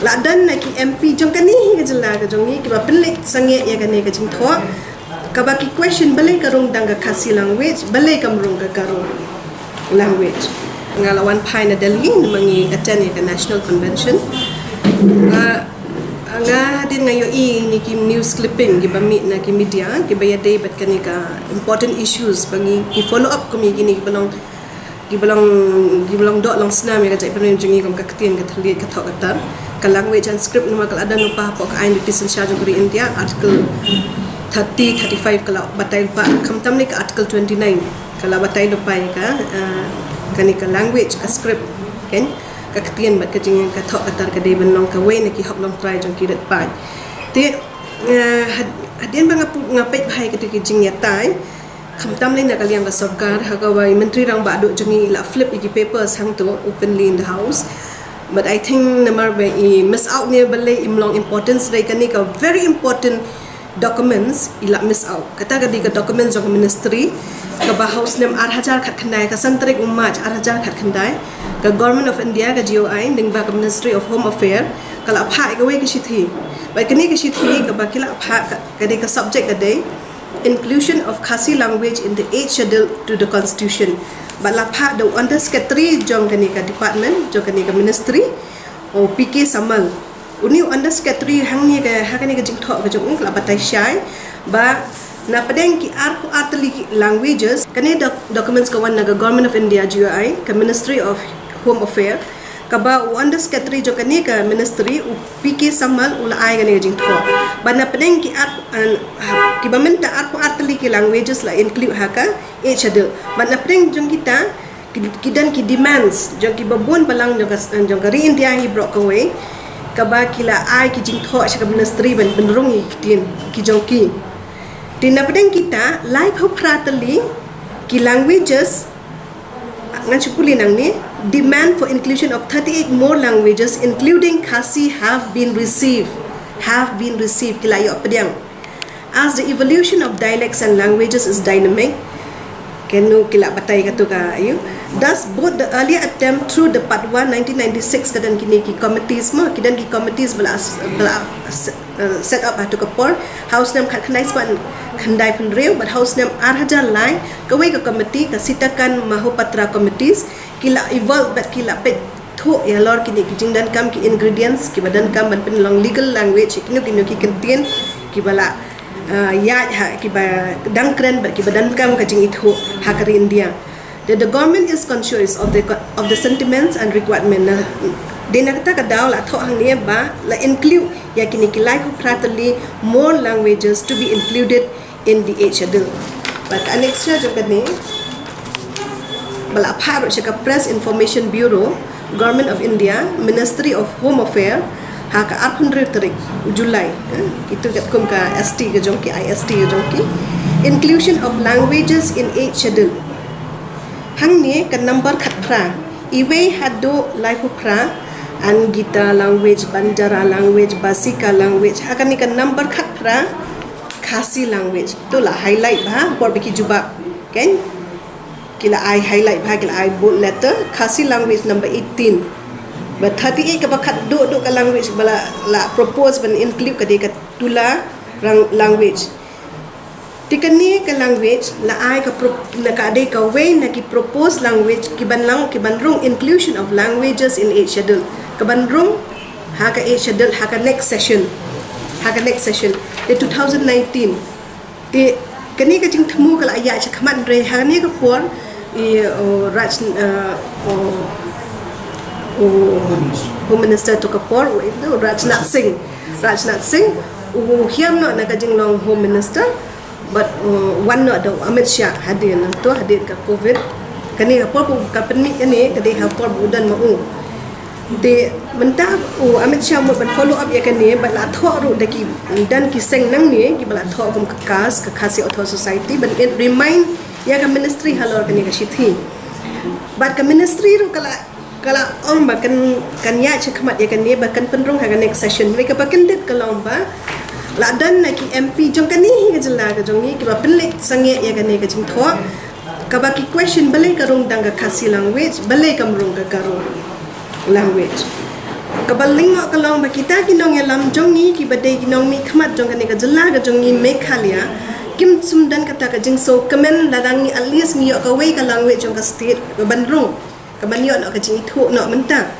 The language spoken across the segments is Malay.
ladan na ki MP jong kani ke jylla ke jong ni ki ba pelik sange ya kani ke jing tho ka ba ki question bale ka rung dang ka khasi language bale kam rung ka garo language ngalawan pai na Delhi mangi attend ke national convention nga din ngayo ni ki news clipping ki ba meet na ki media ki ba ya day bat kani ka important issues bangi ki follow up ko mi gini ki belong dok long senam ya kajai penuh jengi kom ka ktien ka thli ka thok atar ka language and script nama kala ada nupa pok ain citizen shah jogri India article 30 35 kala batai pa khamtam ni ka article 29 kala batai lupa ka kani ka language ka script ken ka ktien bat ka jengi ka thok atar ka dei benong ka we ni ki hok long try jong ki ret pa te hadien bang ngapai bhai ka ki jing ya tai khamtam le na kaliang ka sarkar hagawai menteri rang ba do jengi la flip iki papers hang to openly in the house. But I think namar be miss out ni bale imlong importance dai kani ka very important documents ila miss out kata ka di ka documents of ministry ka ba house nem 8000 khat khandai ka santrik ummaj 8000 khat khandai ka government of India ka GOI ding ba ka ministry of home affair kala pha ka we ka shithi ba kani ka shithi ka ba kila pha ka di ka subject ka dai inclusion of khasi language in the 8th schedule to the constitution balapha the under secretary jong kani ka department jong kani ka ministry o PK Samal uni under secretary hang ni ka hakani ka jing tho ka jong la batai shai ba na padeng ki artli languages kani documents ka wan na government of India GOI ka ministry of home affair ka ba under secretary jong kani ka ministry u PK Samal ula ai kani ka jing tho ba na padeng ki ki ba minta artli ki languages la include haka schedule but na pring jong kita kidan ki demands jong ki babon balang jong ka ri India hi broke away ka ba kila ai ki jing tho sa ministry ban benrung hi ktien ki jong ki tin na pring kita live ho pratali ki languages ngan chupuli nang ni demand for inclusion of 38 more languages including khasi have been received kila yo pediang as the evolution of dialects and languages is dynamic kenu kila batai katu ka ayu thus both the earlier attempt through the part 1 1996 kadan kini ki committees ma kidan ki committees bala set up atu kapor house nam khanai span khandai pun reu but house nam 8000 lai kawai ka committee ka sitakan mahopatra committees kila evolve but kila pet tho ya lor kini ki jingdan kam ki ingredients ki badan kam ban pen long legal language kinu ki ktien ki bala ya ki ba dangkren ba ki badan kam ka jing itho hakari India that the government is conscious of the sentiments and requirement dena kata ka daw la tho hang ni ba la include ya kini ki like pratali more languages to be included in the 8th schedule but annexure jo kani bala pha ro ka press information bureau government of India ministry of home affair haka 800 tarik Julai itu kat kum ka ST ke jongki IST ke jongki inclusion of languages in 8th schedule hang ni kan number khat pra iwe hado life pra Angita language Banjara language Basika language haka ni kan number khat pra khasi language tu lah highlight ba por biki jubak kan kila I highlight ba kila I bold letter khasi language number 18 but 38 ka bakat do ka language bala la propose ban include ka de ka tula language tikani ka language la ai ka na ka de ka way na ki propose language ki ban rung inclusion of languages in 8th schedule ka ban rung ha ka 8th schedule ha ka next session the 2019 ti kani ka jing thmu ka la ya cha khaman re ha ni ka por raj Home Minister to Kapor Rajnath Singh hiam no na kajing long Home Minister but one no do Amit Shah hadir ka COVID kani kapor ka perni kani kadi kapor budan mau de mentah Amit Shah mo ban follow up ya kani bala tho ru daki dan ki seng nang ni ki bala tho kum khasi auto society but it remind ya ka ministry halor kani ka shithi but ka ministry ru kala om kan ya chakmat ya kan ni bakan penrung ha next session mereka bakan dit kalau ba la dan na ki MP jong kan ni ka jylla ka jong ni ki ba pelik sange ya kan ni ka jing tho ka ba ki question bale ka rung dang ka khasi language bale kam rung ka garo language kabaling ngok kalong ba kita kinong yalam jongi ki badai kinong mi khmat jong kani ka jylla ka jongi mekhalia kim sumdan kata ka jing so kamen larangi alias mi ka wei ka language jong ka state ka bandrung ka banyo no ka jing thu no mentang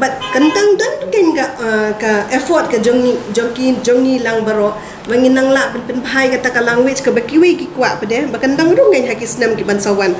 but kantang dan tu ken ka effort ka jongi lang baro wangi nang la pen phai kata ka language ka bakiwi ki kwa pade ba kantang rung ngai hakisnam ki bansawan